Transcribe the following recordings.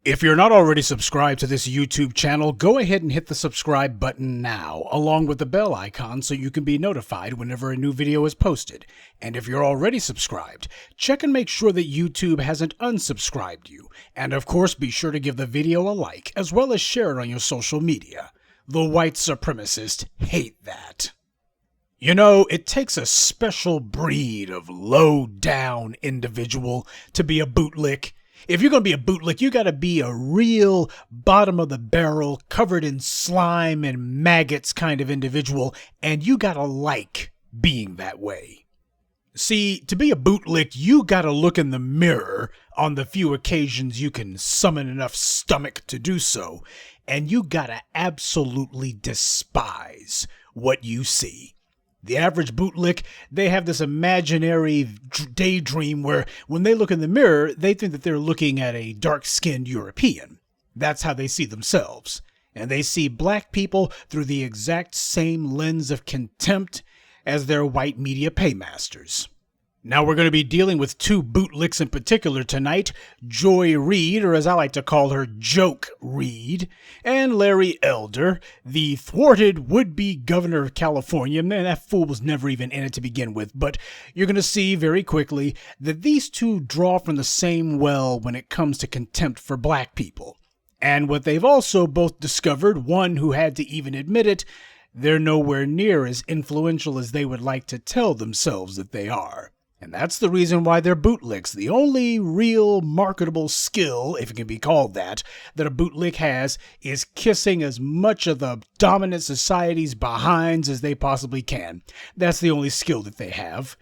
If you're not already subscribed to this YouTube channel, go ahead and hit the subscribe button now, along with the bell icon so you can be notified whenever a new video is posted. And if you're already subscribed, check and make sure that YouTube hasn't unsubscribed you. And of course, be sure to give the video a like, as well as share it on your social media. The white supremacists hate that. You know, it takes a special breed of low-down individual to be a bootlick. If you're going to be a bootlick, you got to be a real bottom-of-the-barrel, covered in slime and maggots kind of individual, and you got to like being that way. See, to be a bootlick, you got to look in the mirror on the few occasions you can summon enough stomach to do so, and you got to absolutely despise what you see. The average bootlick, they have this imaginary daydream where when they look in the mirror, they think that they're looking at a dark-skinned European. That's how they see themselves. And they see black people through the exact same lens of contempt as their white media paymasters. Now we're going to be dealing with two bootlicks in particular tonight, Joy Reid, or as I like to call her, Joke Reid, and Larry Elder, the thwarted would-be governor of California. Man, that fool was never even in it to begin with, but you're going to see very quickly that these two draw from the same well when it comes to contempt for black people. And what they've also both discovered, one who had to even admit it, they're nowhere near as influential as they would like to tell themselves that they are. And that's the reason why they're bootlicks. The only real marketable skill, if it can be called that a bootlick has is kissing as much of the dominant society's behinds as they possibly can. That's the only skill that they have.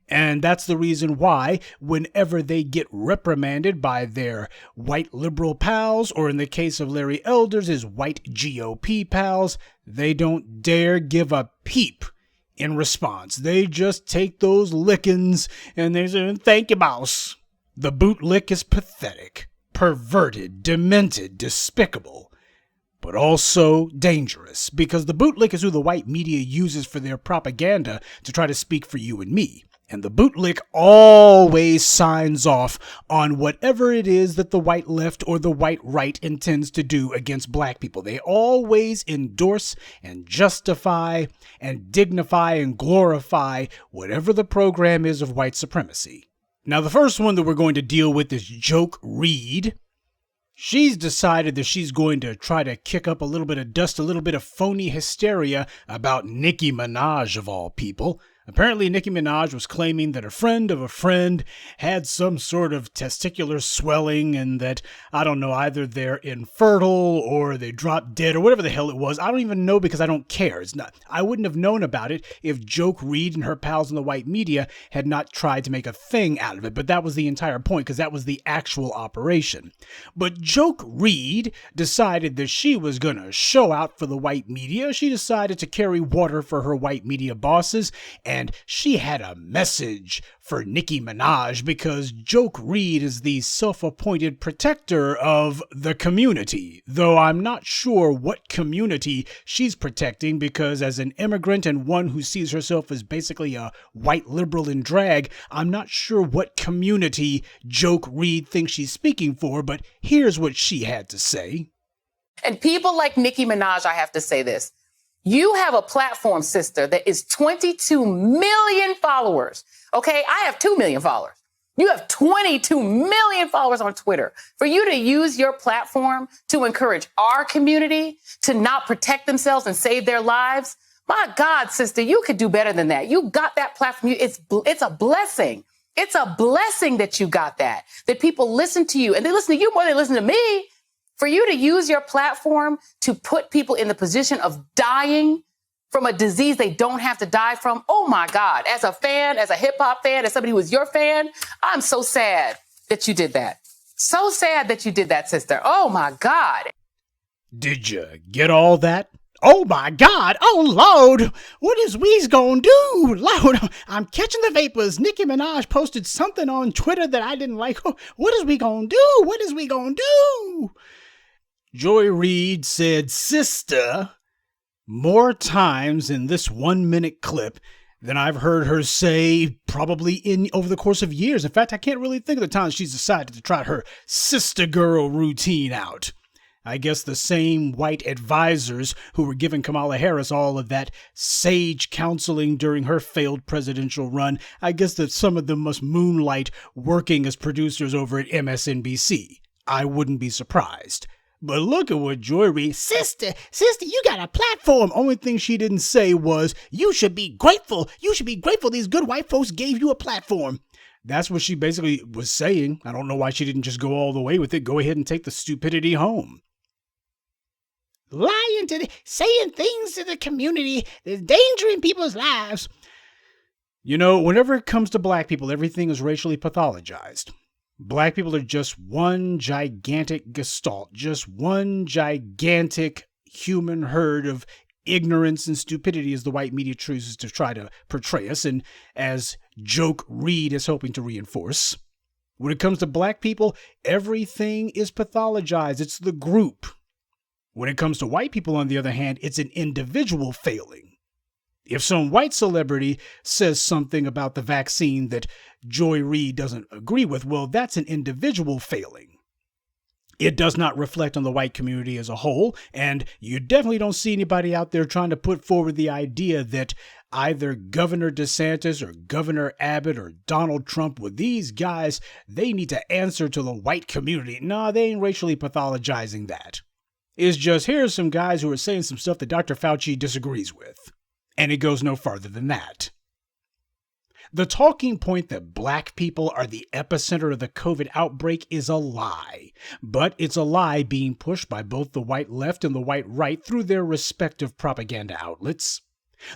And that's the reason why, whenever they get reprimanded by their white liberal pals, or in the case of Larry Elder's, his white GOP pals, they don't dare give a peep in response. They just take those lickings and they say, "Thank you, boss." The bootlick is pathetic, perverted, demented, despicable, but also dangerous, because the bootlick is who the white media uses for their propaganda to try to speak for you and me. And the bootlick always signs off on whatever it is that the white left or the white right intends to do against black people. They always endorse and justify and dignify and glorify whatever the program is of white supremacy. Now, the first one that we're going to deal with is Joke Reid. She's decided that she's going to try to kick up a little bit of dust, a little bit of phony hysteria about Nicki Minaj, of all people. Apparently, Nicki Minaj was claiming that a friend of a friend had some sort of testicular swelling and that, I don't know, either they're infertile or they dropped dead or whatever the hell it was. I don't even know because I don't care. I wouldn't have known about it if Joke Reid and her pals in the white media had not tried to make a thing out of it. But that was the entire point, because that was the actual operation. But Joke Reid decided that she was going to show out for the white media. She decided to carry water for her white media bosses, and she had a message for Nicki Minaj, because Joke Reid is the self-appointed protector of the community, though I'm not sure what community she's protecting, because as an immigrant and one who sees herself as basically a white liberal in drag, I'm not sure what community Joke Reid thinks she's speaking for, but here's what she had to say. And people like Nicki Minaj, I have to say this. You have a platform, sister, that is 22 million followers. Okay, I have 2 million followers. You have 22 million followers on Twitter. For you to use your platform to encourage our community to not protect themselves and save their lives, my God, sister, you could do better than that. You got that platform. It's a blessing. It's a blessing that you got that people listen to you, and they listen to you more than they listen to me. For you to use your platform to put people in the position of dying from a disease they don't have to die from. Oh, my God. As a fan, as a hip hop fan, as somebody who is your fan, I'm so sad that you did that. So sad that you did that, sister. Oh, my God. Did you get all that? Oh, my God. Oh, Lord. What is we's gonna do? Lord, I'm catching the vapors. Nicki Minaj posted something on Twitter that I didn't like. What is we gonna do? What is we gonna do? Joy Reid said, "Sister," more times in this 1-minute clip than I've heard her say probably over the course of years. In fact, I can't really think of the time she's decided to try her sister girl routine out. I guess the same white advisors who were giving Kamala Harris all of that sage counseling during her failed presidential run, I guess that some of them must moonlight working as producers over at MSNBC. I wouldn't be surprised. But look at what Joy Reid, sister, you got a platform. Only thing she didn't say was, you should be grateful. You should be grateful these good white folks gave you a platform. That's what she basically was saying. I don't know why she didn't just go all the way with it. Go ahead and take the stupidity home. Lying saying things to the community, endangering people's lives. You know, whenever it comes to black people, everything is racially pathologized. Black people are just one gigantic gestalt, just one gigantic human herd of ignorance and stupidity as the white media chooses to try to portray us, and as Joke Reid is hoping to reinforce. When it comes to black people, everything is pathologized. It's the group. When it comes to white people, on the other hand, it's an individual failing. If some white celebrity says something about the vaccine that Joy Reid doesn't agree with, well, that's an individual failing. It does not reflect on the white community as a whole, and you definitely don't see anybody out there trying to put forward the idea that either Governor DeSantis or Governor Abbott or Donald Trump, with these guys, they need to answer to the white community. No, they ain't racially pathologizing that. It's just, here's some guys who are saying some stuff that Dr. Fauci disagrees with. And it goes no farther than that. The talking point that black people are the epicenter of the COVID outbreak is a lie. But it's a lie being pushed by both the white left and the white right through their respective propaganda outlets.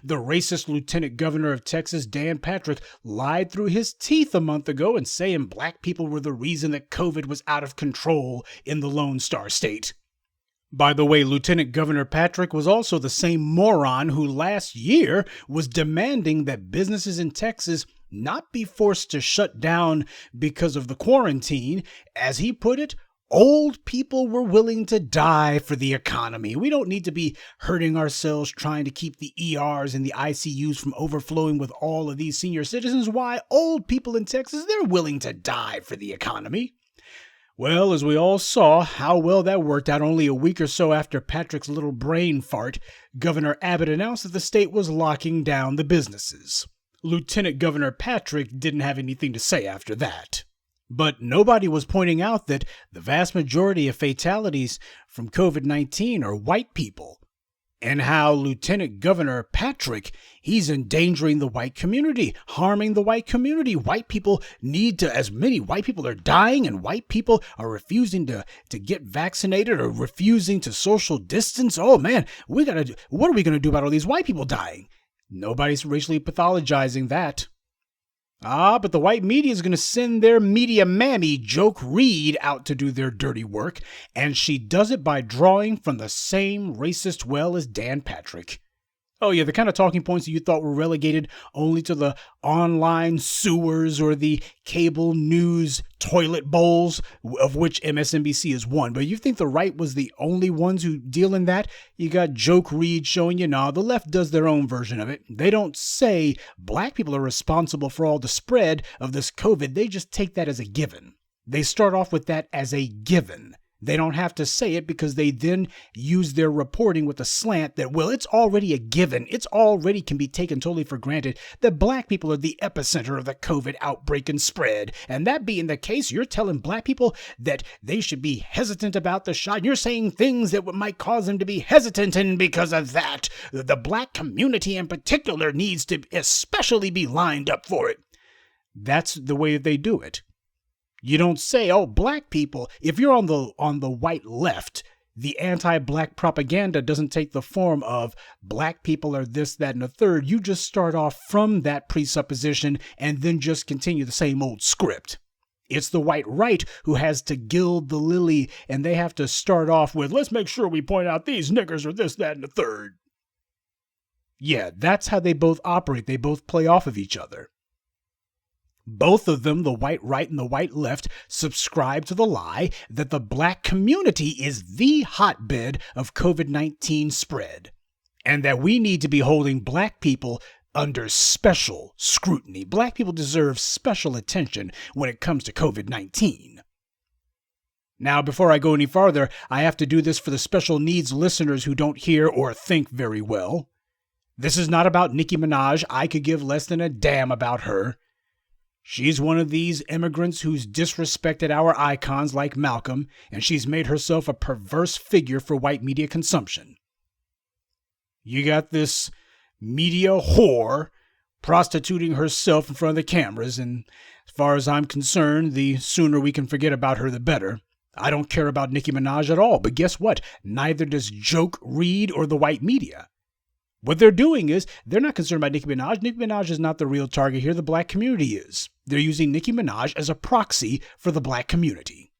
The racist lieutenant governor of Texas, Dan Patrick, lied through his teeth a month ago in saying black people were the reason that COVID was out of control in the Lone Star State. By the way, Lieutenant Governor Patrick was also the same moron who last year was demanding that businesses in Texas not be forced to shut down because of the quarantine. As he put it, old people were willing to die for the economy. We don't need to be hurting ourselves trying to keep the ERs and the ICUs from overflowing with all of these senior citizens. Why, old people in Texas, they're willing to die for the economy. Well, as we all saw how well that worked out, only a week or so after Patrick's little brain fart, Governor Abbott announced that the state was locking down the businesses. Lieutenant Governor Patrick didn't have anything to say after that. But nobody was pointing out that the vast majority of fatalities from COVID-19 are white people. And how Lieutenant Governor Patrick, he's endangering the white community, harming the white community. White people need to, as many white people are dying and white people are refusing to get vaccinated or refusing to social distance. Oh man, what are we going to do about all these white people dying? Nobody's racially pathologizing that. But the white media is going to send their media mammy, Joke Reid, out to do their dirty work, and she does it by drawing from the same racist well as Dan Patrick. Oh yeah, the kind of talking points that you thought were relegated only to the online sewers or the cable news toilet bowls, of which MSNBC is one. But you think the right was the only ones who deal in that? You got Joke Reid showing you, nah, the left does their own version of it. They don't say black people are responsible for all the spread of this COVID. They just take that as a given. They start off with that as a given. They don't have to say it because they then use their reporting with a slant that, well, it's already a given. It's already can be taken totally for granted that black people are the epicenter of the COVID outbreak and spread. And that being the case, you're telling black people that they should be hesitant about the shot. You're saying things that might cause them to be hesitant. And because of that, the black community in particular needs to especially be lined up for it. That's the way they do it. You don't say, oh, black people. If you're on the white left, the anti-black propaganda doesn't take the form of black people are this, that, and a third. You just start off from that presupposition and then just continue the same old script. It's the white right who has to gild the lily, and they have to start off with, let's make sure we point out these niggers are this, that, and the third. Yeah, that's how they both operate. They both play off of each other. Both of them, the white right and the white left, subscribe to the lie that the black community is the hotbed of COVID-19 spread, and that we need to be holding black people under special scrutiny. Black people deserve special attention when it comes to COVID-19. Now, before I go any farther, I have to do this for the special needs listeners who don't hear or think very well. This is not about Nicki Minaj. I could give less than a damn about her. She's one of these immigrants who's disrespected our icons like Malcolm, and she's made herself a perverse figure for white media consumption. You got this media whore prostituting herself in front of the cameras, and as far as I'm concerned, the sooner we can forget about her, the better. I don't care about Nicki Minaj at all, but guess what? Neither does Joke, Reid, or the white media. What they're doing is they're not concerned about Nicki Minaj. Nicki Minaj is not the real target here. The black community is. They're using Nicki Minaj as a proxy for the black community.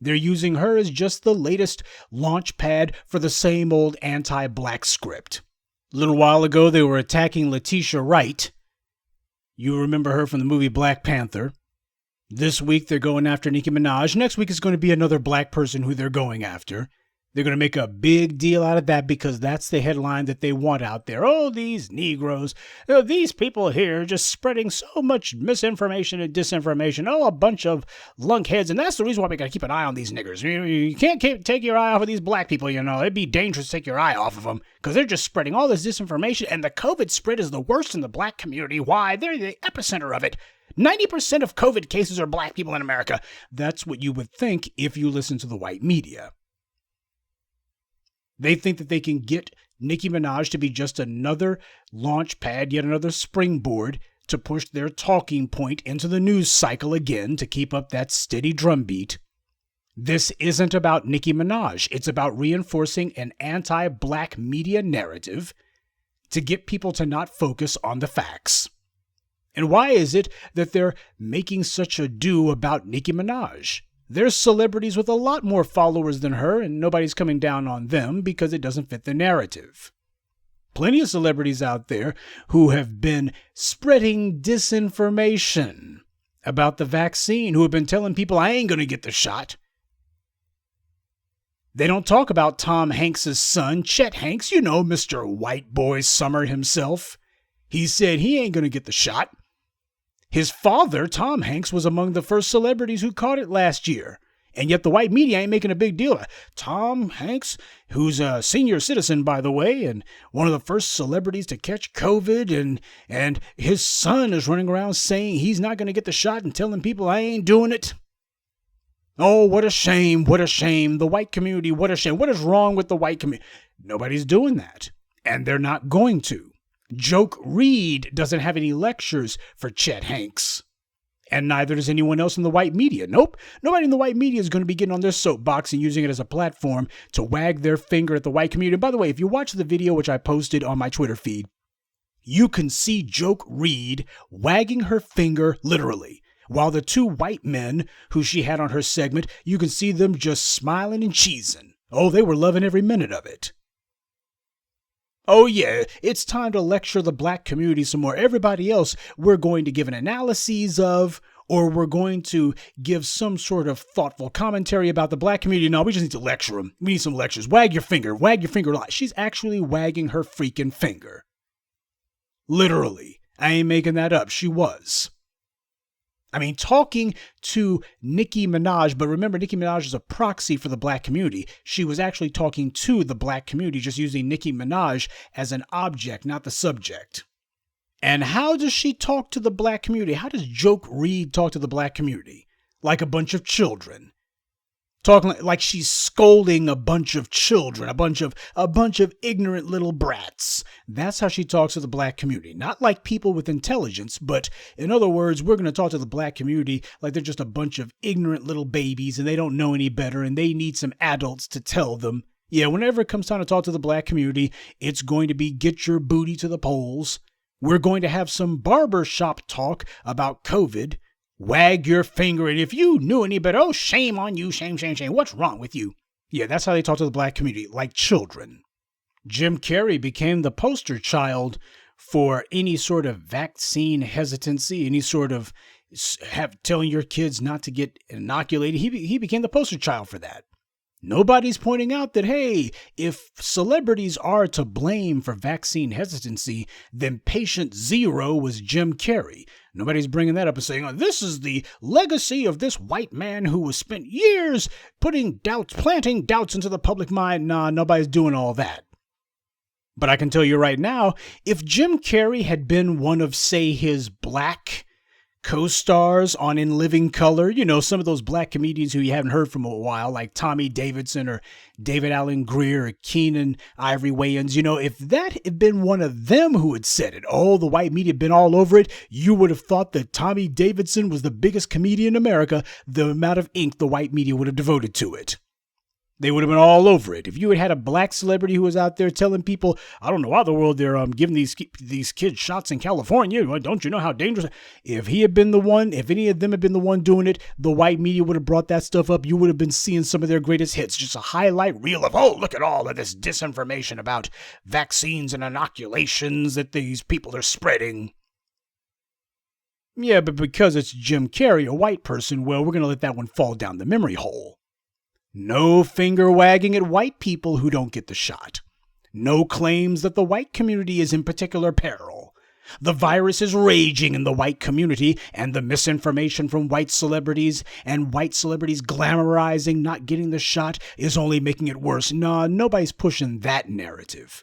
They're using her as just the latest launch pad for the same old anti-black script. A little while ago, they were attacking Letitia Wright. You remember her from the movie Black Panther. This week, they're going after Nicki Minaj. Next week, it's going to be another black person who they're going after. They're going to make a big deal out of that because that's the headline that they want out there. Oh, these Negroes, these people here just spreading so much misinformation and disinformation. Oh, a bunch of lunkheads. And that's the reason why we got to keep an eye on these niggers. You can't take your eye off of these black people, you know. It'd be dangerous to take your eye off of them because they're just spreading all this disinformation. And the COVID spread is the worst in the black community. Why? They're the epicenter of it. 90% of COVID cases are black people in America. That's what you would think if you listen to the white media. They think that they can get Nicki Minaj to be just another launch pad, yet another springboard to push their talking point into the news cycle again to keep up that steady drumbeat. This isn't about Nicki Minaj. It's about reinforcing an anti-black media narrative to get people to not focus on the facts. And why is it that they're making such a do about Nicki Minaj? There's celebrities with a lot more followers than her, and nobody's coming down on them because it doesn't fit the narrative. Plenty of celebrities out there who have been spreading disinformation about the vaccine, who have been telling people, I ain't going to get the shot. They don't talk about Tom Hanks' son, Chet Hanks, you know, Mr. White Boy Summer himself. He said he ain't going to get the shot. His father, Tom Hanks, was among the first celebrities who caught it last year. And yet the white media ain't making a big deal of it. Tom Hanks, who's a senior citizen, by the way, and one of the first celebrities to catch COVID, and his son is running around saying he's not going to get the shot and telling people I ain't doing it. Oh, what a shame, what a shame. The white community, what a shame. What is wrong with the white community? Nobody's doing that, and they're not going to. Joke Reid doesn't have any lectures for Chet Hanks. And neither does anyone else in the white media. Nope. Nobody in the white media is going to be getting on their soapbox and using it as a platform to wag their finger at the white community. And by the way, if you watch the video which I posted on my Twitter feed, you can see Joke Reid wagging her finger literally. While the two white men who she had on her segment, you can see them just smiling and cheesing. Oh, they were loving every minute of it. Oh yeah, it's time to lecture the black community some more. Everybody else, we're going to give an analysis of, or we're going to give some sort of thoughtful commentary about the black community. No, we just need to lecture them. We need some lectures. Wag your finger a lot. She's actually wagging her freaking finger. Literally. I ain't making that up. She was. I mean, talking to Nicki Minaj, but remember, Nicki Minaj is a proxy for the black community. She was actually talking to the black community, just using Nicki Minaj as an object, not the subject. And how does she talk to the black community? How does Joke Reid talk to the black community? Like a bunch of children. Talking like she's scolding a bunch of children, a bunch of ignorant little brats. That's how she talks to the black community. Not like people with intelligence, but in other words, we're going to talk to the black community like they're just a bunch of ignorant little babies and they don't know any better and they need some adults to tell them. Yeah, whenever it comes time to talk to the black community, it's going to be get your booty to the polls. We're going to have some barbershop talk about COVID. Wag your finger, and if you knew any better, oh, shame on you, shame, shame, shame. What's wrong with you? Yeah, that's how they talk to the black community, like children. Jim Carrey became the poster child for any sort of vaccine hesitancy, any sort of telling your kids not to get inoculated. He became the poster child for that. Nobody's pointing out that, hey, if celebrities are to blame for vaccine hesitancy, then patient zero was Jim Carrey. Nobody's bringing that up and saying, oh, this is the legacy of this white man who has spent years planting doubts into the public mind. Nah, nobody's doing all that. But I can tell you right now, if Jim Carrey had been one of, say, his black co-stars on In Living Color, some of those black comedians who you haven't heard from a while, like Tommy Davidson or David Allen Greer or Keenan Ivory Wayans, if that had been one of them who had said it, oh, the white media had been all over it, you would have thought that Tommy Davidson was the biggest comedian in America, the amount of ink the white media would have devoted to it. They would have been all over it. If you had a black celebrity who was out there telling people, I don't know why the world they're giving these kids shots in California. Don't you know how dangerous? If he had been the one, if any of them had been the one doing it, the white media would have brought that stuff up. You would have been seeing some of their greatest hits, just a highlight reel of, oh, look at all of this disinformation about vaccines and inoculations that these people are spreading. Yeah, but because it's Jim Carrey, a white person, well, we're going to let that one fall down the memory hole. No finger wagging at white people who don't get the shot. No claims that the white community is in particular peril. The virus is raging in the white community, and the misinformation from white celebrities and white celebrities glamorizing not getting the shot is only making it worse. Nah, nobody's pushing that narrative.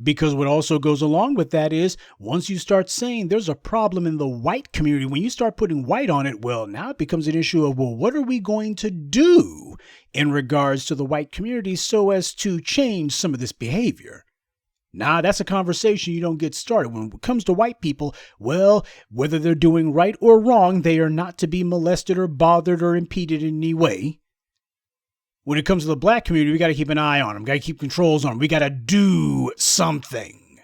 Because what also goes along with that is, once you start saying there's a problem in the white community, when you start putting white on it, well, now it becomes an issue of, well, what are we going to do in regards to the white community so as to change some of this behavior? Nah, that's a conversation you don't get started. When it comes to white people, well, whether they're doing right or wrong, they are not to be molested or bothered or impeded in any way. When it comes to the black community, we got to keep an eye on them, got to keep controls on them. We got to do something.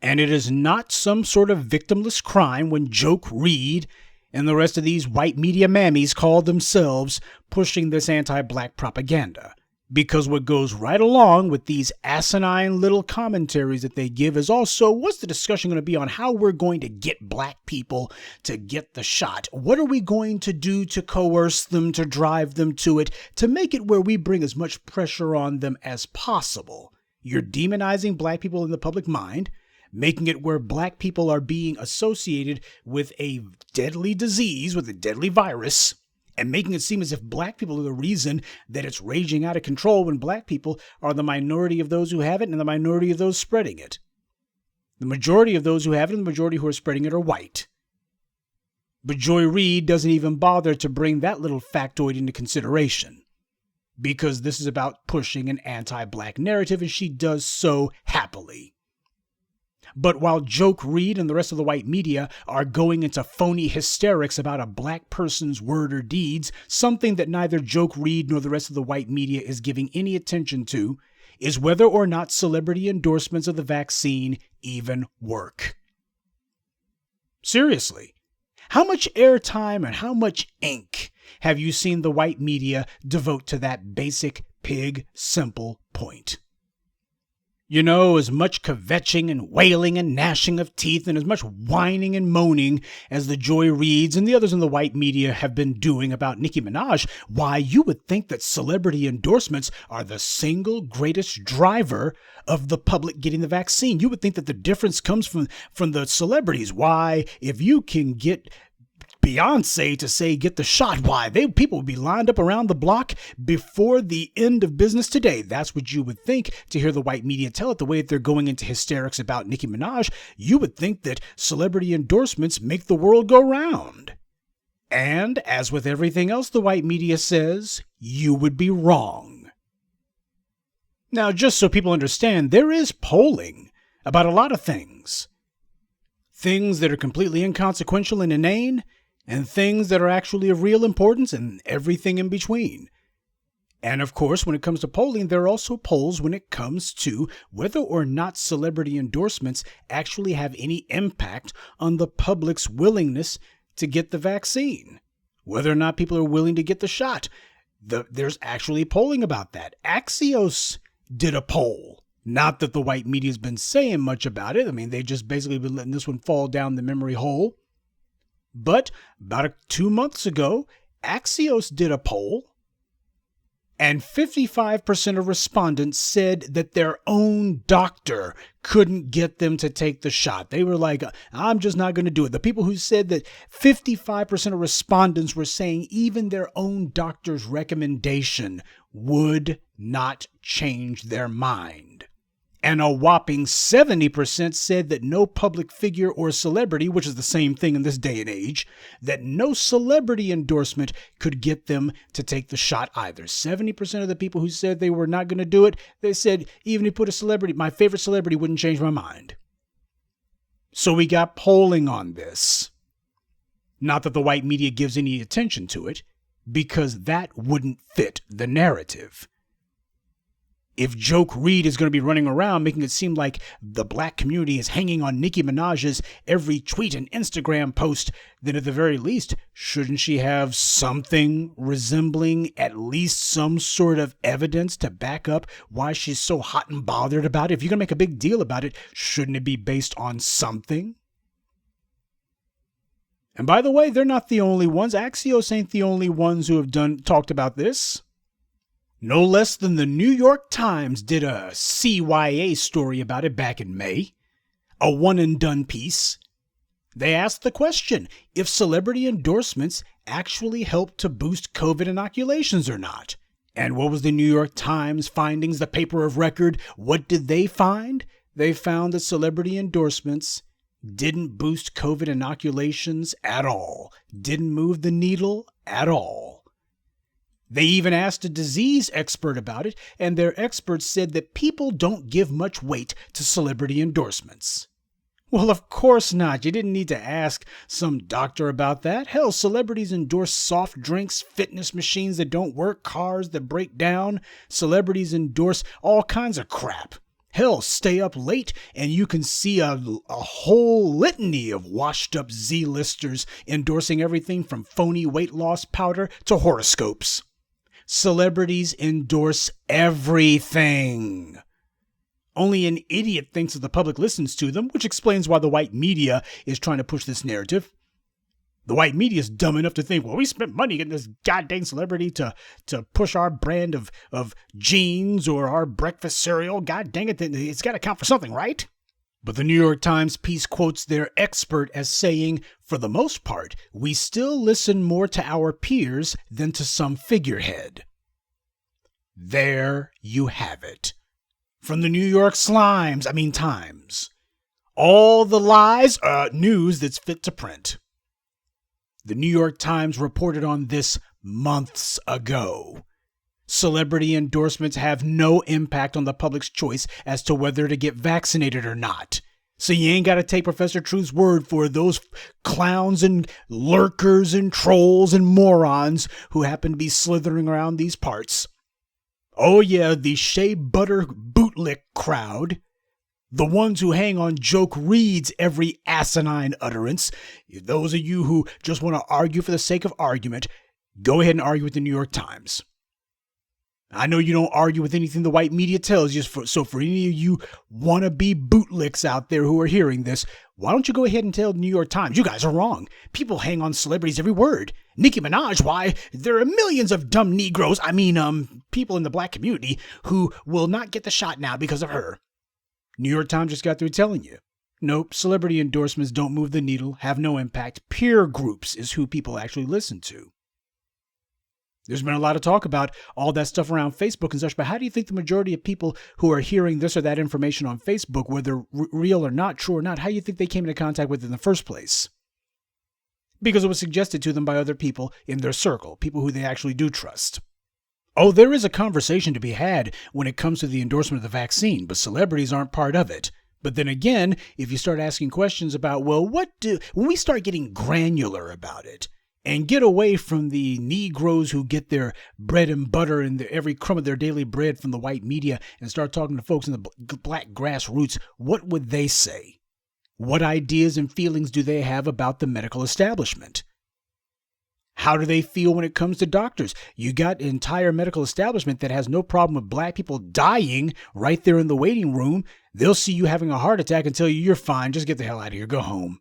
And it is not some sort of victimless crime when Reid and the rest of these white media mammies call themselves pushing this anti-black propaganda. Because what goes right along with these asinine little commentaries that they give is also, what's the discussion going to be on how we're going to get black people to get the shot? What are we going to do to coerce them, to drive them to it, to make it where we bring as much pressure on them as possible? You're demonizing black people in the public mind, making it where black people are being associated with a deadly disease, with a deadly virus, and making it seem as if black people are the reason that it's raging out of control when black people are the minority of those who have it and the minority of those spreading it. The majority of those who have it and the majority who are spreading it are white. But Reid doesn't even bother to bring that little factoid into consideration because this is about pushing an anti-black narrative, and she does so happily. But while Reid and the rest of the white media are going into phony hysterics about a black person's word or deeds, something that neither Reid nor the rest of the white media is giving any attention to is whether or not celebrity endorsements of the vaccine even work. Seriously, how much airtime and how much ink have you seen the white media devote to that basic, pig, simple point? As much kvetching and wailing and gnashing of teeth and as much whining and moaning as the Reids and the others in the white media have been doing about Nicki Minaj, why, you would think that celebrity endorsements are the single greatest driver of the public getting the vaccine. You would think that the difference comes from the celebrities. Why, if you can get Beyonce to say get the shot, why, people would be lined up around the block before the end of business today. That's what you would think to hear the white media tell it, the way that they're going into hysterics about Nicki Minaj. You would think that celebrity endorsements make the world go round. And as with everything else the white media says, you would be wrong. Now, just so people understand, there is polling about a lot of things. Things that are completely inconsequential and inane, and things that are actually of real importance, and everything in between. And of course, when it comes to polling, there are also polls when it comes to whether or not celebrity endorsements actually have any impact on the public's willingness to get the vaccine. Whether or not people are willing to get the shot. There's actually polling about that. Axios did a poll. Not that the white media's been saying much about it. I mean, they just basically been letting this one fall down the memory hole. But about 2 months ago, Axios did a poll, And 55% of respondents said that their own doctor couldn't get them to take the shot. They were like, I'm just not going to do it. The people who said that 55% of respondents were saying even their own doctor's recommendation would not change their mind. And a whopping 70% said that no public figure or celebrity, which is the same thing in this day and age, that no celebrity endorsement could get them to take the shot either. 70% of the people who said they were not going to do it, they said, even if you put a celebrity, my favorite celebrity wouldn't change my mind. So we got polling on this. Not that the white media gives any attention to it, because that wouldn't fit the narrative. If Joke Reid is going to be running around making it seem like the black community is hanging on Nicki Minaj's every tweet and Instagram post, then at the very least, shouldn't she have something resembling at least some sort of evidence to back up why she's so hot and bothered about it? If you're going to make a big deal about it, shouldn't it be based on something? And by the way, they're not the only ones. Axios ain't the only ones who have talked about this. No less than the New York Times did a CYA story about it back in May, a one-and-done piece. They asked the question if celebrity endorsements actually help to boost COVID inoculations or not. And what was the New York Times findings, the paper of record? What did they find? They found that celebrity endorsements didn't boost COVID inoculations at all, didn't move the needle at all. They even asked a disease expert about it, and their experts said that people don't give much weight to celebrity endorsements. Well, of course not. You didn't need to ask some doctor about that. Hell, celebrities endorse soft drinks, fitness machines that don't work, cars that break down. Celebrities endorse all kinds of crap. Hell, stay up late and you can see a whole litany of washed up Z-listers endorsing everything from phony weight loss powder to horoscopes. Celebrities endorse everything. Only an idiot thinks that the public listens to them, which explains why the white media is trying to push this narrative. The white media is dumb enough to think, well, we spent money getting this goddamn celebrity to push our brand of jeans or our breakfast cereal. God dang it, it's got to count for something, right? But the New York Times piece quotes their expert as saying, for the most part, we still listen more to our peers than to some figurehead. There you have it. From the New York Times. All the lies, news that's fit to print. The New York Times reported on this months ago. Celebrity endorsements have no impact on the public's choice as to whether to get vaccinated or not. So you ain't got to take Professor Truth's word for those clowns and lurkers and trolls and morons who happen to be slithering around these parts. Oh yeah, the shea butter bootlick crowd. The ones who hang on Joke Reid's every asinine utterance. Those of you who just want to argue for the sake of argument, go ahead and argue with the New York Times. I know you don't argue with anything the white media tells you, so for any of you wannabe bootlicks out there who are hearing this, why don't you go ahead and tell the New York Times, you guys are wrong. People hang on celebrities every word. Nicki Minaj, why? There are millions of dumb Negroes, people in the black community who will not get the shot now because of her. New York Times just got through telling you. Nope, celebrity endorsements don't move the needle, have no impact. Peer groups is who people actually listen to. There's been a lot of talk about all that stuff around Facebook and such, but how do you think the majority of people who are hearing this or that information on Facebook, whether real or not, true or not, how do you think they came into contact with it in the first place? Because it was suggested to them by other people in their circle, people who they actually do trust. Oh, there is a conversation to be had when it comes to the endorsement of the vaccine, but celebrities aren't part of it. But then again, if you start asking questions about, well, when we start getting granular about it, and get away from the Negroes who get their bread and butter and every crumb of their daily bread from the white media and start talking to folks in the black grassroots, what would they say? What ideas and feelings do they have about the medical establishment? How do they feel when it comes to doctors? You got an entire medical establishment that has no problem with black people dying right there in the waiting room. They'll see you having a heart attack and tell you you're fine. Just get the hell out of here. Go home.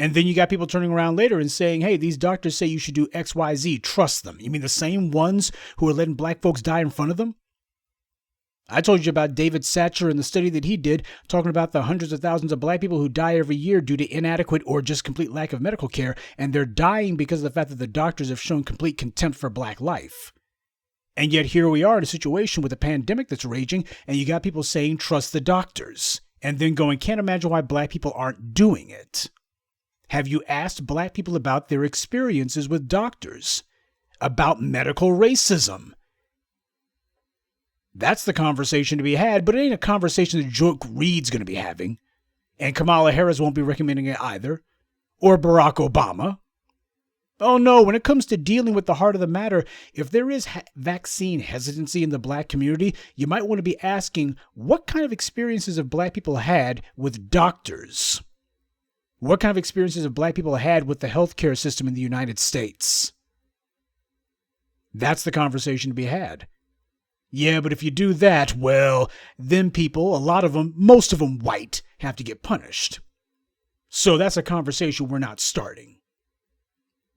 And then you got people turning around later and saying, hey, these doctors say you should do X, Y, Z. Trust them. You mean the same ones who are letting black folks die in front of them? I told you about David Satcher and the study that he did, talking about the hundreds of thousands of black people who die every year due to inadequate or just complete lack of medical care. And they're dying because of the fact that the doctors have shown complete contempt for black life. And yet here we are in a situation with a pandemic that's raging, and you got people saying, trust the doctors. And then going, can't imagine why black people aren't doing it. Have you asked black people about their experiences with doctors? About medical racism? That's the conversation to be had, but it ain't a conversation that Reid's going to be having. And Kamala Harris won't be recommending it either. Or Barack Obama. Oh no, when it comes to dealing with the heart of the matter, if there is vaccine hesitancy in the black community, you might want to be asking, what kind of experiences have black people had with doctors? What kind of experiences have black people had with the healthcare system in the United States? That's the conversation to be had. Yeah, but if you do that, well, then people, a lot of them, most of them white, have to get punished. So that's a conversation we're not starting.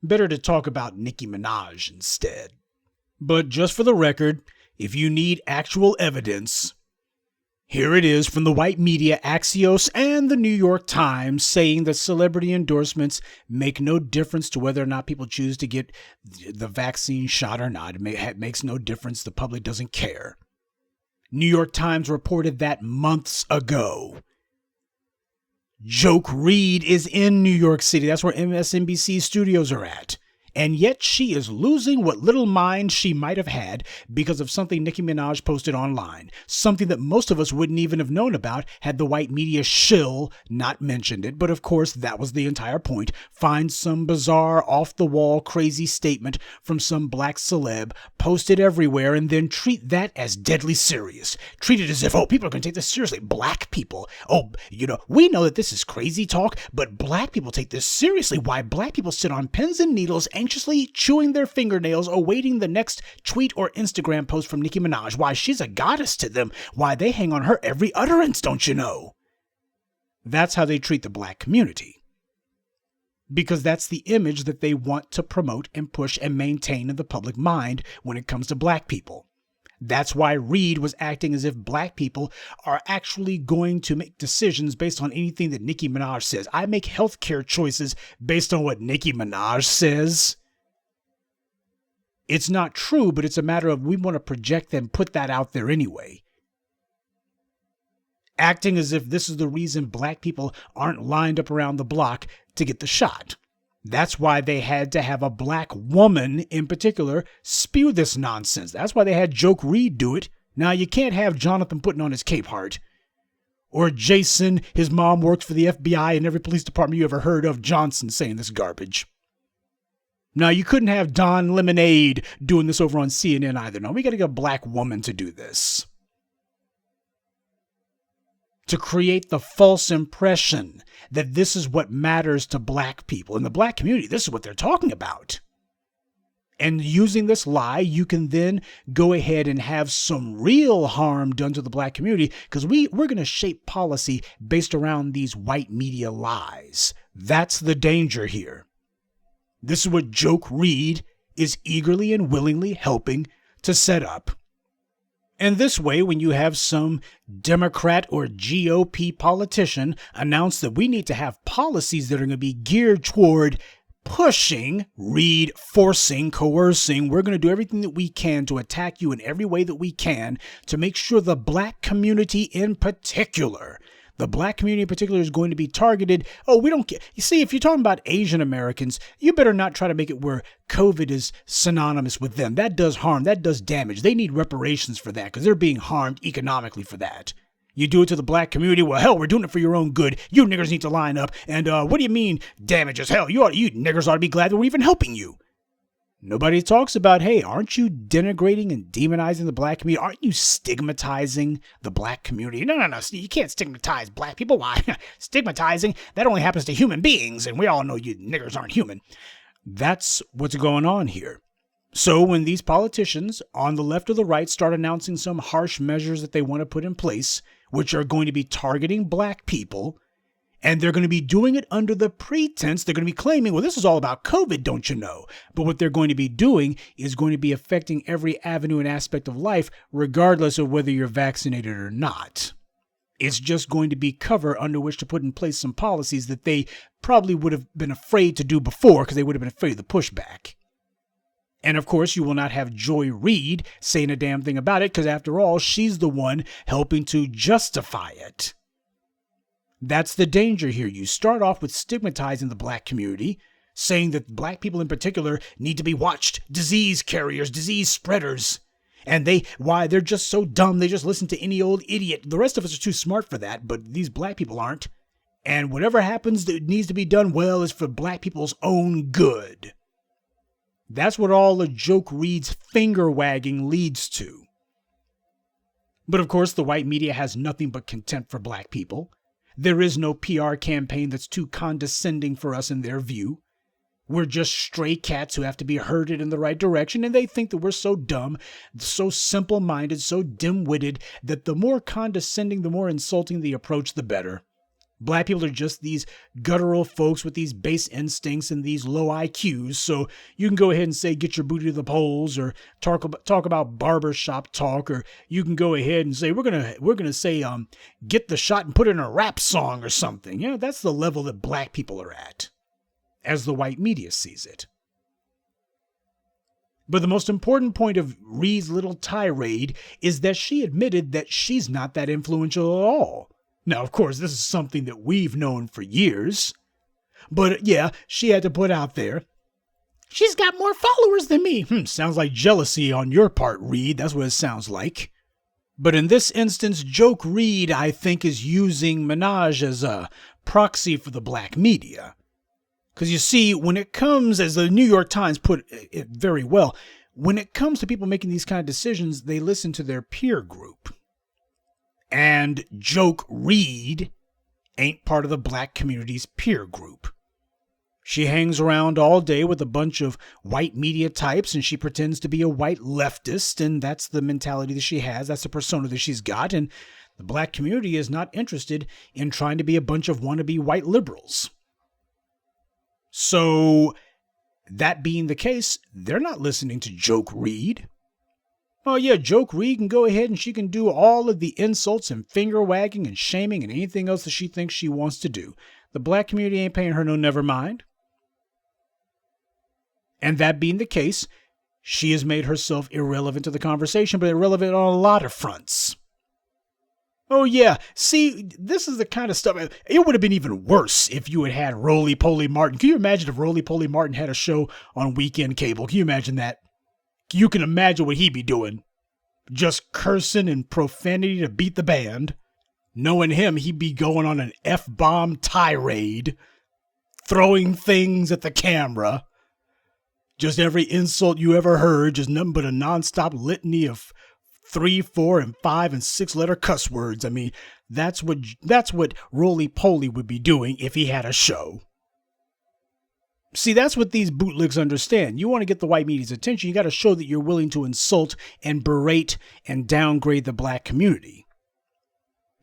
Better to talk about Nicki Minaj instead. But just for the record, if you need actual evidence, here it is from the white media Axios and the New York Times saying that celebrity endorsements make no difference to whether or not people choose to get the vaccine shot or not. It makes no difference. The public doesn't care. New York Times reported that months ago. Joke Reid is in New York City. That's where MSNBC studios are at. And yet she is losing what little mind she might have had because of something Nicki Minaj posted online. Something that most of us wouldn't even have known about had the white media shill not mentioned it. But of course, that was the entire point. Find some bizarre, off-the-wall, crazy statement from some black celeb, post it everywhere, and then treat that as deadly serious. Treat it as if, oh, people are going to take this seriously. Black people. Oh, we know that this is crazy talk, but black people take this seriously. Why black people sit on pins and needles anxiously chewing their fingernails, awaiting the next tweet or Instagram post from Nicki Minaj. Why, she's a goddess to them. Why, they hang on her every utterance, don't you know? That's how they treat the black community. Because that's the image that they want to promote and push and maintain in the public mind when it comes to black people. That's why Reid was acting as if black people are actually going to make decisions based on anything that Nicki Minaj says. I make healthcare choices based on what Nicki Minaj says. It's not true, but it's a matter of we want to project and put that out there anyway. Acting as if this is the reason black people aren't lined up around the block to get the shot. That's why they had to have a black woman in particular spew this nonsense. That's why they had Joke Reid do it. Now, you can't have Jonathan putting on his cape heart. Or Jason, his mom works for the FBI and every police department you ever heard of, Johnson, saying this garbage. Now, you couldn't have Don Lemonade doing this over on CNN either. No, we got to get a black woman to do this. To create the false impression that this is what matters to black people. In the black community, this is what they're talking about. And using this lie, you can then go ahead and have some real harm done to the black community because we're going to shape policy based around these white media lies. That's the danger here. This is what Joke Reid is eagerly and willingly helping to set up. And this way, when you have some Democrat or GOP politician announce that we need to have policies that are going to be geared toward pushing, Reid, forcing, coercing, we're going to do everything that we can to attack you in every way that we can to make sure the black community in particular, is going to be targeted. Oh, we don't care. You see, if you're talking about Asian Americans, you better not try to make it where COVID is synonymous with them. That does harm. That does damage. They need reparations for that because they're being harmed economically for that. You do it to the black community. Well, hell, we're doing it for your own good. You niggers need to line up. And what do you mean damages? Hell, you niggers ought to be glad that we're even helping you. Nobody talks about, hey, aren't you denigrating and demonizing the black community? Aren't you stigmatizing the black community? No. You can't stigmatize black people. Why? Stigmatizing, that only happens to human beings. And we all know you niggers aren't human. That's what's going on here. So when these politicians on the left or the right start announcing some harsh measures that they want to put in place, which are going to be targeting black people, And they're going to be doing it under the pretense, they're going to be claiming, well, this is all about COVID, don't you know? But what they're going to be doing is going to be affecting every avenue and aspect of life, regardless of whether you're vaccinated or not. It's just going to be cover under which to put in place some policies that they probably would have been afraid to do before because they would have been afraid of the pushback. And of course, you will not have Joy Reid saying a damn thing about it because after all, she's the one helping to justify it. That's the danger here. You start off with stigmatizing the black community, saying that black people in particular need to be watched, disease carriers, disease spreaders. And they're just so dumb, they just listen to any old idiot. The rest of us are too smart for that, but these black people aren't. And whatever happens that needs to be done well is for black people's own good. That's what all the Joke Reid's finger wagging leads to. But of course, the white media has nothing but contempt for black people. There is no PR campaign that's too condescending for us in their view. We're just stray cats who have to be herded in the right direction, and they think that we're so dumb, so simple-minded, so dim-witted, that the more condescending, the more insulting the approach, the better. Black people are just these guttural folks with these base instincts and these low IQs, so you can go ahead and say, get your booty to the polls, or talk about barbershop talk, or you can go ahead and say, we're gonna say, get the shot and put it in a rap song or something. You know, that's the level that black people are at, as the white media sees it. But the most important point of Reid's little tirade is that she admitted that she's not that influential at all. Now, of course, this is something that we've known for years. But yeah, she had to put out there, she's got more followers than me. Sounds like jealousy on your part, Reid. That's what it sounds like. But in this instance, Joke Reid, I think, is using Minaj as a proxy for the black media. Because you see, when it comes, as the New York Times put it very well, when it comes to people making these kind of decisions, they listen to their peer group. And Joke Reid ain't part of the black community's peer group. She hangs around all day with a bunch of white media types, and she pretends to be a white leftist, and that's the mentality that she has. That's the persona that she's got, and the black community is not interested in trying to be a bunch of wannabe white liberals. So, that being the case, they're not listening to Joke Reid. Oh yeah, Joke Reid can go ahead and she can do all of the insults and finger wagging and shaming and anything else that she thinks she wants to do. The black community ain't paying her no never mind. And that being the case, she has made herself irrelevant to the conversation, but irrelevant on a lot of fronts. Oh yeah, see, this is the kind of stuff, it would have been even worse if you had had Roly-Poly Martin. Can you imagine if Roly-Poly Martin had a show on weekend cable? Can you imagine that? You can imagine what he'd be doing. Just cursing and profanity to beat the band. Knowing him, he'd be going on an F-bomb tirade. Throwing things at the camera. Just every insult you ever heard, just nothing but a nonstop litany of 3, 4, and 5 and 6 letter cuss words. I mean, that's what Roly-Poly would be doing if he had a show. See, that's what these bootlicks understand. You want to get the white media's attention, you got to show that you're willing to insult and berate and downgrade the black community.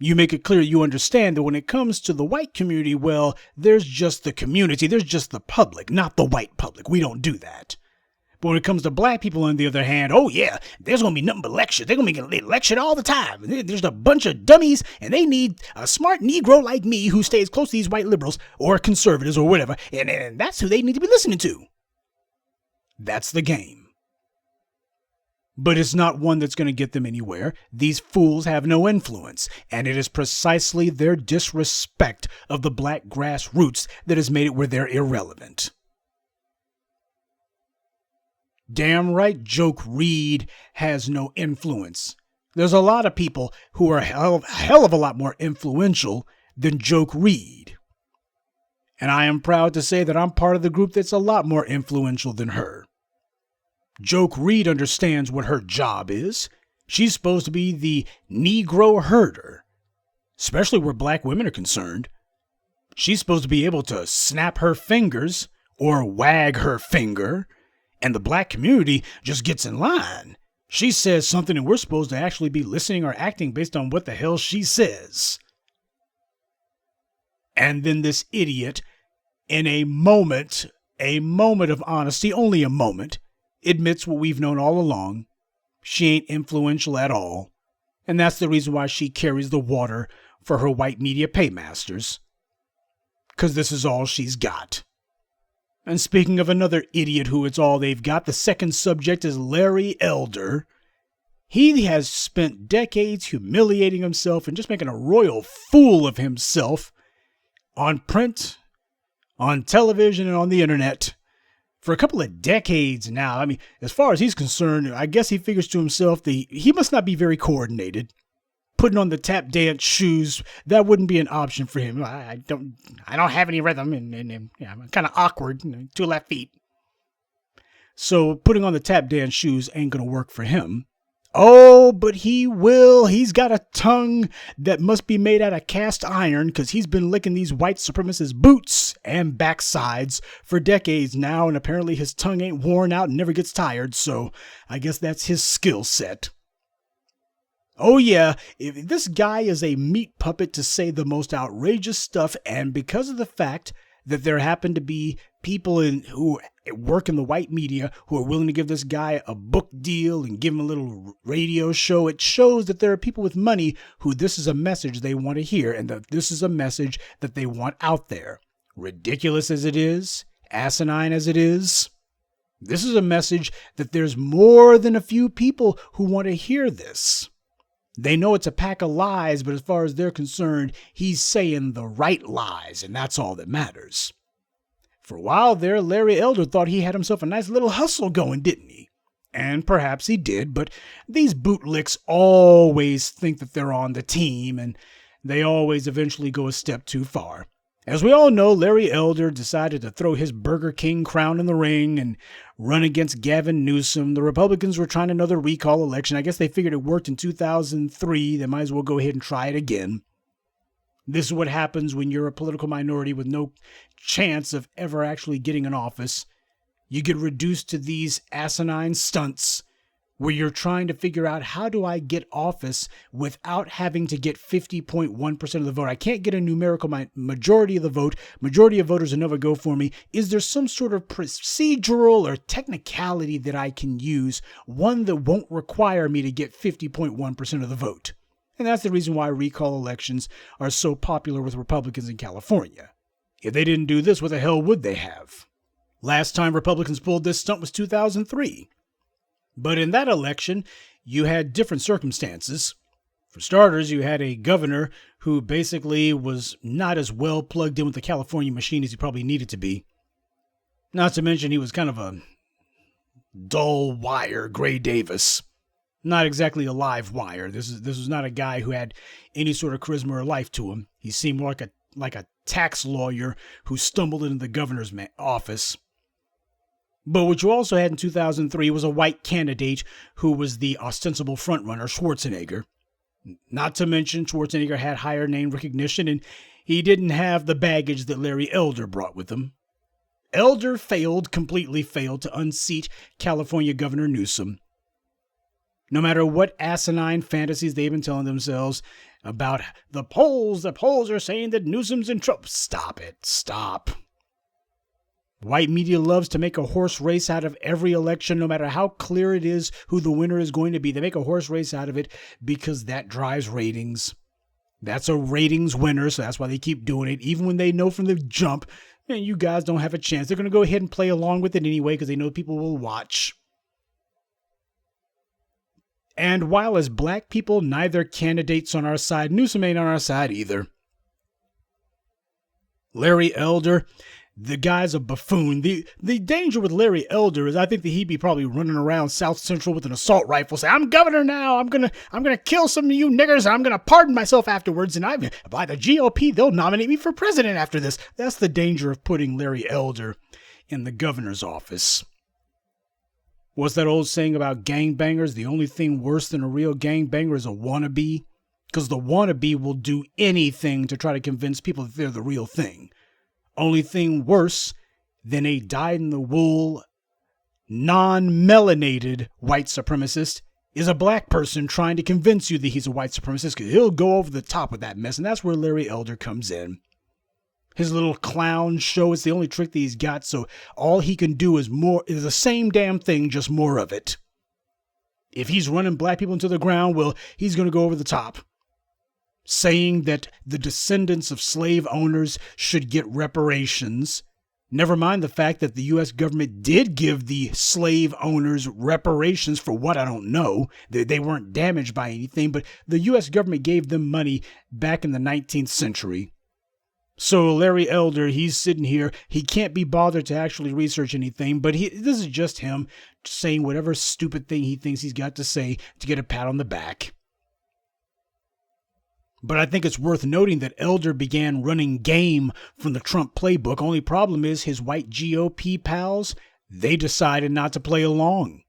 You make it clear you understand that when it comes to the white community, well, there's just the community, there's just the public, not the white public. We don't do that. But when it comes to black people, on the other hand, oh yeah, there's going to be nothing but lectures. They're going to be getting lectured all the time. There's a bunch of dummies, and they need a smart Negro like me who stays close to these white liberals or conservatives or whatever, and that's who they need to be listening to. That's the game. But it's not one that's going to get them anywhere. These fools have no influence, and it is precisely their disrespect of the black grassroots that has made it where they're irrelevant. Damn right, Joke Reid has no influence. There's a lot of people who are a hell of a lot more influential than Joke Reid. And I am proud to say that I'm part of the group that's a lot more influential than her. Joke Reid understands what her job is. She's supposed to be the Negro herder, especially where black women are concerned. She's supposed to be able to snap her fingers or wag her finger, and the black community just gets in line. She says something and we're supposed to actually be listening or acting based on what the hell she says. And then this idiot, in a moment of honesty, only a moment, admits what we've known all along. She ain't influential at all. And that's the reason why she carries the water for her white media paymasters. Because this is all she's got. And speaking of another idiot who it's all they've got, the second subject is Larry Elder. He has spent decades humiliating himself and just making a royal fool of himself on print, on television, and on the internet for a couple of decades now. I mean, as far as he's concerned, I guess he figures to himself that he must not be very coordinated. Putting on the tap dance shoes, that wouldn't be an option for him. I don't have any rhythm, and yeah, I'm kind of awkward, 2 left feet. So putting on the tap dance shoes ain't gonna work for him. Oh, but he will. He's got a tongue that must be made out of cast iron because he's been licking these white supremacist boots and backsides for decades now, and apparently his tongue ain't worn out and never gets tired, so I guess that's his skill set. Oh yeah, if this guy is a meat puppet to say the most outrageous stuff, and because of the fact that there happen to be people who work in the white media who are willing to give this guy a book deal and give him a little radio show, it shows that there are people with money who this is a message they want to hear, and that this is a message that they want out there. Ridiculous as it is, asinine as it is, this is a message that there's more than a few people who want to hear this. They know it's a pack of lies, but as far as they're concerned, he's saying the right lies, and that's all that matters. For a while there, Larry Elder thought he had himself a nice little hustle going, didn't he? And perhaps he did, but these bootlicks always think that they're on the team, and they always eventually go a step too far. As we all know, Larry Elder decided to throw his Burger King crown in the ring and run against Gavin Newsom. The Republicans were trying another recall election. I guess they figured it worked in 2003. They might as well go ahead and try it again. This is what happens when you're a political minority with no chance of ever actually getting in office. You get reduced to these asinine stunts where you're trying to figure out, how do I get office without having to get 50.1% of the vote? I can't get a numerical majority of the vote. Majority of voters will never go for me. Is there some sort of procedural or technicality that I can use, one that won't require me to get 50.1% of the vote? And that's the reason why recall elections are so popular with Republicans in California. If they didn't do this, what the hell would they have? Last time Republicans pulled this stunt was 2003. But in that election, you had different circumstances. For starters, you had a governor who basically was not as well plugged in with the California machine as he probably needed to be. Not to mention he was kind of a dull wire, Gray Davis. Not exactly a live wire. This was not a guy who had any sort of charisma or life to him. He seemed more like a tax lawyer who stumbled into the governor's office. But what you also had in 2003 was a white candidate who was the ostensible frontrunner, Schwarzenegger. Not to mention, Schwarzenegger had higher name recognition, and he didn't have the baggage that Larry Elder brought with him. Elder completely failed to unseat California Governor Newsom. No matter what asinine fantasies they've been telling themselves about the polls are saying that Newsom's in trouble. Stop it. Stop. White media loves to make a horse race out of every election, no matter how clear it is who the winner is going to be. They make a horse race out of it because that drives ratings. That's a ratings winner, so that's why they keep doing it. Even when they know from the jump, man, you guys don't have a chance. They're going to go ahead and play along with it anyway because they know people will watch. And while as black people, neither candidate's on our side, Newsom ain't on our side either. Larry Elder, the guy's a buffoon. The danger with Larry Elder is I think that he'd be probably running around South Central with an assault rifle saying, I'm governor now. I'm gonna kill some of you niggers. And I'm gonna pardon myself afterwards. And by the GOP, they'll nominate me for president after this. That's the danger of putting Larry Elder in the governor's office. What's that old saying about gangbangers? The only thing worse than a real gangbanger is a wannabe. Because the wannabe will do anything to try to convince people that they're the real thing. Only thing worse than a dyed-in-the-wool, non-melanated white supremacist is a black person trying to convince you that he's a white supremacist, because he'll go over the top with that mess, and that's where Larry Elder comes in. His little clown show is the only trick that he's got, so all he can do is the same damn thing, just more of it. If he's running black people into the ground, well, he's going to go over the top, saying that the descendants of slave owners should get reparations. Never mind the fact that the U.S. government did give the slave owners reparations for what I don't know. They weren't damaged by anything, but the U.S. government gave them money back in the 19th century. So Larry Elder, he's sitting here. He can't be bothered to actually research anything, but this is just him saying whatever stupid thing he thinks he's got to say to get a pat on the back. But I think it's worth noting that Elder began running game from the Trump playbook. Only problem is his white GOP pals, they decided not to play along.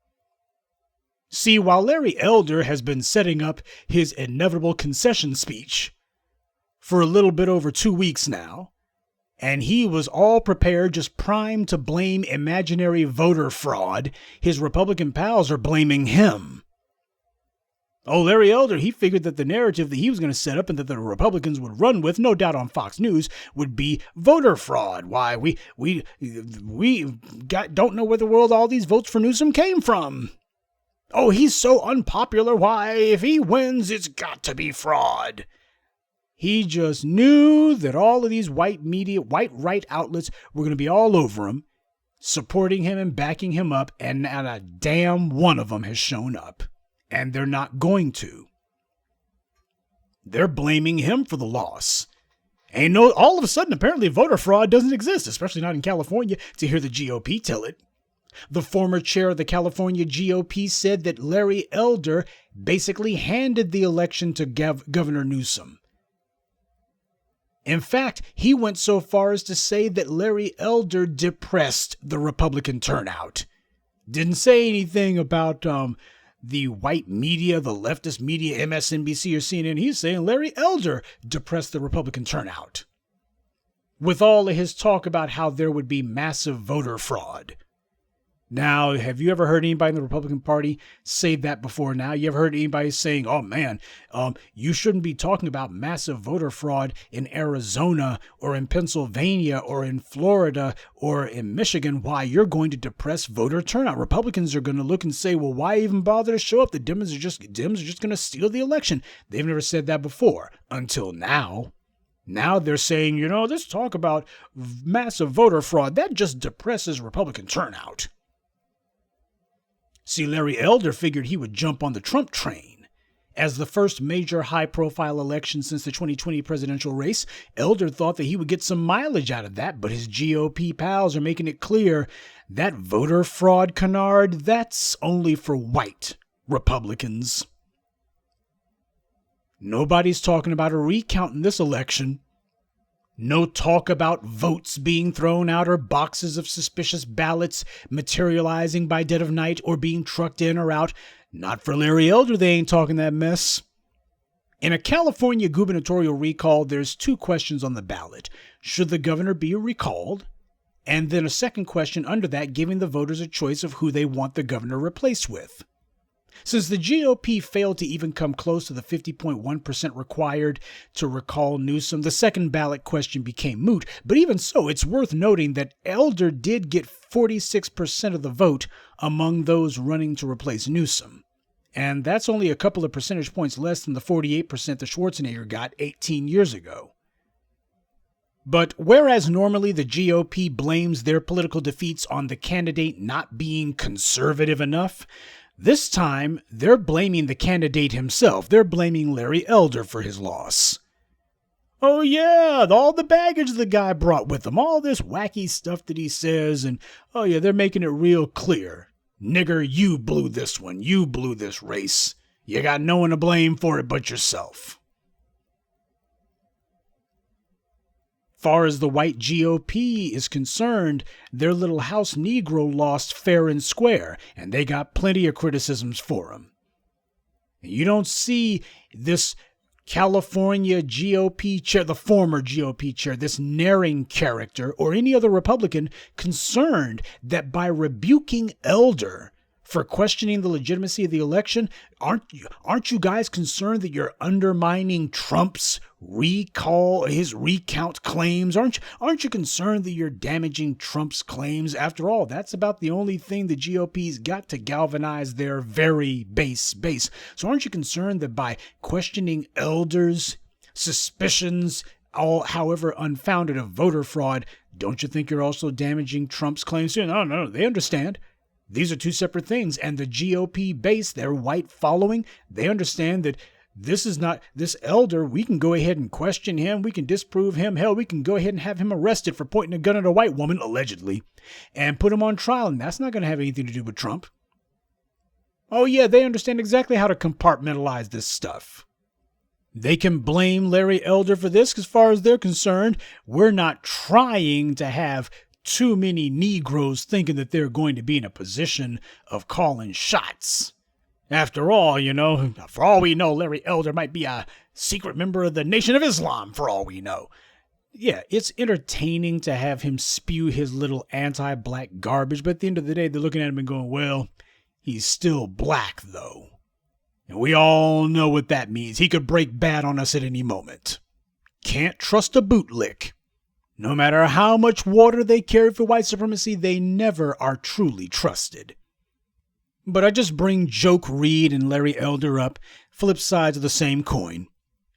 See, while Larry Elder has been setting up his inevitable concession speech for a little bit over 2 weeks now, and he was all prepared, just primed to blame imaginary voter fraud, his Republican pals are blaming him. Oh, Larry Elder, he figured that the narrative that he was going to set up and that the Republicans would run with, no doubt on Fox News, would be voter fraud. Why, we don't know where the world all these votes for Newsom came from. Oh, he's so unpopular. Why, if he wins, it's got to be fraud. He just knew that all of these white media, white right outlets were going to be all over him, supporting him and backing him up, and not a damn one of them has shown up. And they're not going to. They're blaming him for the loss. And all of a sudden, apparently, voter fraud doesn't exist, especially not in California, to hear the GOP tell it. The former chair of the California GOP said that Larry Elder basically handed the election to Governor Newsom. In fact, he went so far as to say that Larry Elder depressed the Republican turnout. Didn't say anything about the white media, the leftist media, MSNBC or CNN. He's saying Larry Elder depressed the Republican turnout. With all of his talk about how there would be massive voter fraud. Now, have you ever heard anybody in the Republican Party say that before now? You ever heard anybody saying, oh man, you shouldn't be talking about massive voter fraud in Arizona or in Pennsylvania or in Florida or in Michigan? Why, you're going to depress voter turnout. Republicans are going to look and say, well, why even bother to show up? The Dems are just going to steal the election. They've never said that before until now. Now they're saying, this talk about massive voter fraud, that just depresses Republican turnout. See, Larry Elder figured he would jump on the Trump train. As the first major high-profile election since the 2020 presidential race, Elder thought that he would get some mileage out of that, but his GOP pals are making it clear that voter fraud canard, that's only for white Republicans. Nobody's talking about a recount in this election. No talk about votes being thrown out or boxes of suspicious ballots materializing by dead of night or being trucked in or out. Not for Larry Elder, they ain't talking that mess. In a California gubernatorial recall, there's 2 questions on the ballot. Should the governor be recalled? And then a second question under that, giving the voters a choice of who they want the governor replaced with. Since the GOP failed to even come close to the 50.1% required to recall Newsom, the second ballot question became moot. But even so, it's worth noting that Elder did get 46% of the vote among those running to replace Newsom. And that's only a couple of percentage points less than the 48% that Schwarzenegger got 18 years ago. But whereas normally the GOP blames their political defeats on the candidate not being conservative enough, this time, they're blaming the candidate himself. They're blaming Larry Elder for his loss. Oh yeah, all the baggage the guy brought with him, all this wacky stuff that he says, and oh yeah, they're making it real clear. Nigger, you blew this one. You blew this race. You got no one to blame for it but yourself. Far as the white GOP is concerned, their little house Negro lost fair and square, and they got plenty of criticisms for him. You don't see this California GOP chair, the former GOP chair, this Naring character, or any other Republican concerned that by rebuking Elder for questioning the legitimacy of the election? Aren't you guys concerned that you're undermining Trump's his recount claims? Aren't you concerned that you're damaging Trump's claims? After all, that's about the only thing the GOP's got to galvanize their very base. So aren't you concerned that by questioning Elder's suspicions, however unfounded, of voter fraud, don't you think you're also damaging Trump's claims? No, they understand. These are two separate things. And the GOP base, their white following, they understand that this Elder, we can go ahead and question him. We can disprove him. Hell, we can go ahead and have him arrested for pointing a gun at a white woman, allegedly, and put him on trial. And that's not going to have anything to do with Trump. Oh, yeah, they understand exactly how to compartmentalize this stuff. They can blame Larry Elder for this. As far as they're concerned, we're not trying to have too many Negroes thinking that they're going to be in a position of calling shots. After all, for all we know, Larry Elder might be a secret member of the Nation of Islam, for all we know. Yeah, it's entertaining to have him spew his little anti-black garbage, but at the end of the day, they're looking at him and going, well, he's still black, though. And we all know what that means. He could break bad on us at any moment. Can't trust a bootlick. No matter how much water they carry for white supremacy, they never are truly trusted. But I just bring Joke Reid and Larry Elder up, flip sides of the same coin.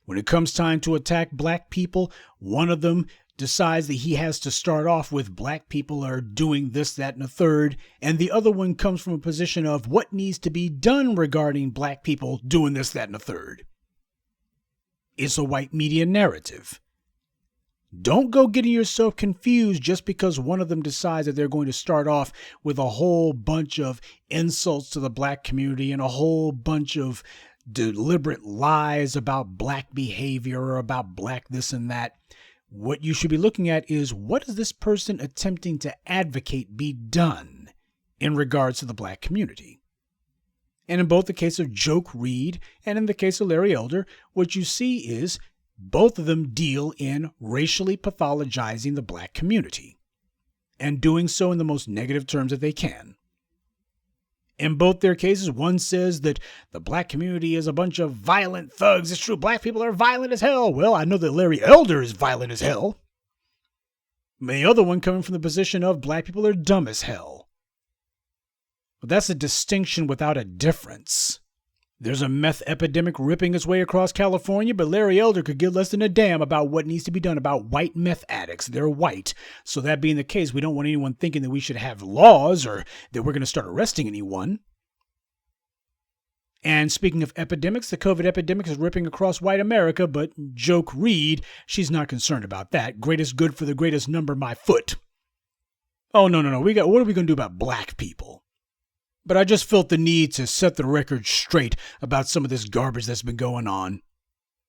When it comes time to attack black people, one of them decides that he has to start off with black people are doing this, that, and a third, and the other one comes from a position of what needs to be done regarding black people doing this, that, and a third. It's a white media narrative. Don't go getting yourself confused just because one of them decides that they're going to start off with a whole bunch of insults to the black community and a whole bunch of deliberate lies about black behavior or about black this and that. What you should be looking at is, what is this person attempting to advocate be done in regards to the black community? And in both the case of Joke Reid and in the case of Larry Elder, what you see is both of them deal in racially pathologizing the black community and doing so in the most negative terms that they can. In both their cases, one says that the black community is a bunch of violent thugs. It's true, black people are violent as hell. Well, I know that Larry Elder is violent as hell. And the other one coming from the position of black people are dumb as hell. But that's a distinction without a difference. There's a meth epidemic ripping its way across California, but Larry Elder could give less than a damn about what needs to be done about white meth addicts. They're white. So that being the case, we don't want anyone thinking that we should have laws or that we're going to start arresting anyone. And speaking of epidemics, the COVID epidemic is ripping across white America, but Joke Reid, she's not concerned about that. Greatest good for the greatest number, my foot. Oh, no. What are we going to do about black people? But I just felt the need to set the record straight about some of this garbage that's been going on.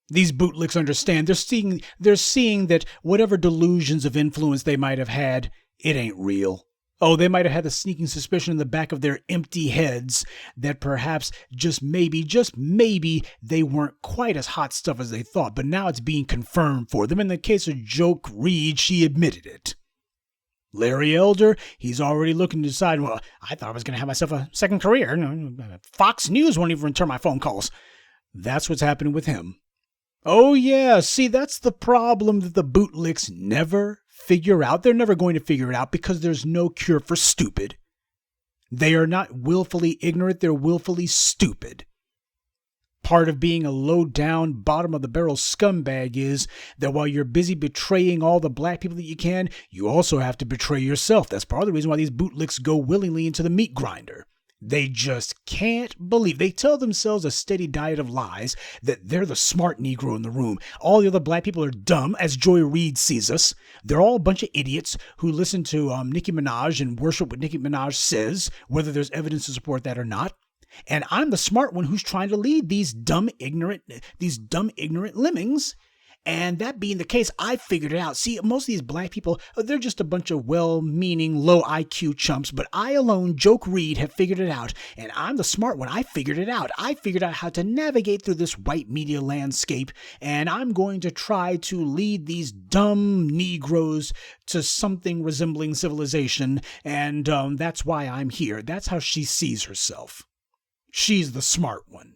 These bootlicks understand. They're seeing that whatever delusions of influence they might have had, it ain't real. Oh, they might have had the sneaking suspicion in the back of their empty heads that perhaps just maybe they weren't quite as hot stuff as they thought. But now it's being confirmed for them. In the case of Joke Reid, she admitted it. Larry Elder, he's already looking to decide, well, I thought I was going to have myself a second career. Fox News won't even return my phone calls. That's what's happening with him. Oh, yeah. See, that's the problem that the bootlicks never figure out. They're never going to figure it out because there's no cure for stupid. They are not willfully ignorant. They're willfully stupid. Part of being a low-down, bottom-of-the-barrel scumbag is that while you're busy betraying all the black people that you can, you also have to betray yourself. That's part of the reason why these bootlicks go willingly into the meat grinder. They just can't believe. They tell themselves a steady diet of lies that they're the smart Negro in the room. All the other black people are dumb, as Joy Reid sees us. They're all a bunch of idiots who listen to Nicki Minaj and worship what Nicki Minaj says, whether there's evidence to support that or not. And I'm the smart one who's trying to lead these dumb, ignorant lemmings. And that being the case, I figured it out. See, most of these black people, they're just a bunch of well-meaning, low IQ chumps, but I alone, Joke Reid, have figured it out. And I'm the smart one. I figured it out. I figured out how to navigate through this white media landscape, and I'm going to try to lead these dumb Negroes to something resembling civilization, and that's why I'm here. That's how she sees herself. She's the smart one.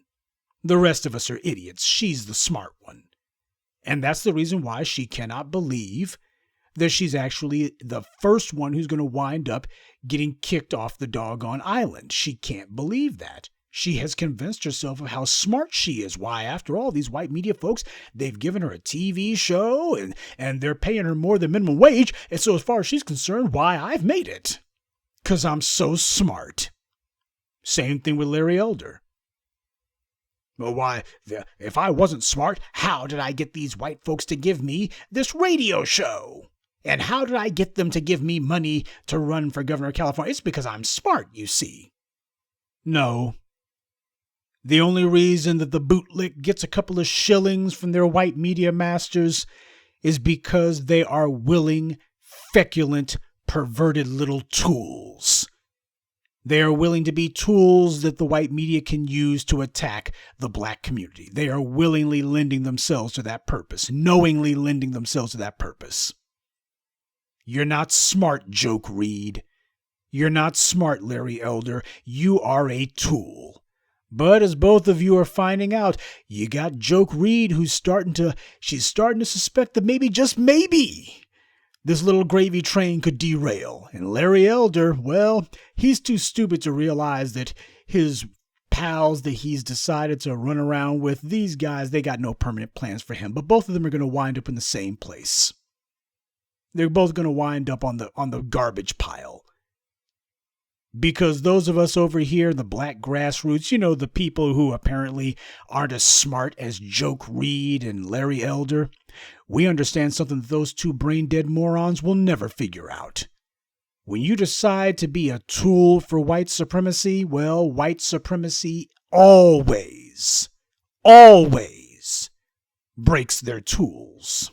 The rest of us are idiots. She's the smart one. And that's the reason why she cannot believe that she's actually the first one who's going to wind up getting kicked off the doggone island. She can't believe that. She has convinced herself of how smart she is. Why, after all, these white media folks, they've given her a TV show and they're paying her more than minimum wage. And so as far as she's concerned, why, I've made it. 'Cause I'm so smart. Same thing with Larry Elder. Well, why, if I wasn't smart, how did I get these white folks to give me this radio show? And how did I get them to give me money to run for governor of California? It's because I'm smart, you see. No. The only reason that the bootlick gets a couple of shillings from their white media masters is because they are willing, feculent, perverted little tools. They are willing to be tools that the white media can use to attack the black community. They are willingly lending themselves to that purpose, knowingly lending themselves to that purpose. You're not smart, Joke Reid. You're not smart, Larry Elder. You are a tool. But as both of you are finding out, you got Joke Reid who's starting to suspect that maybe, just maybe, this little gravy train could derail. And Larry Elder, well, he's too stupid to realize that his pals that he's decided to run around with, these guys, they got no permanent plans for him. But both of them are going to wind up in the same place. They're both going to wind up on the garbage pile. Because those of us over here, the black grassroots, the people who apparently aren't as smart as Joke Reid and Larry Elder, we understand something that those two brain-dead morons will never figure out. When you decide to be a tool for white supremacy, well, white supremacy always breaks their tools.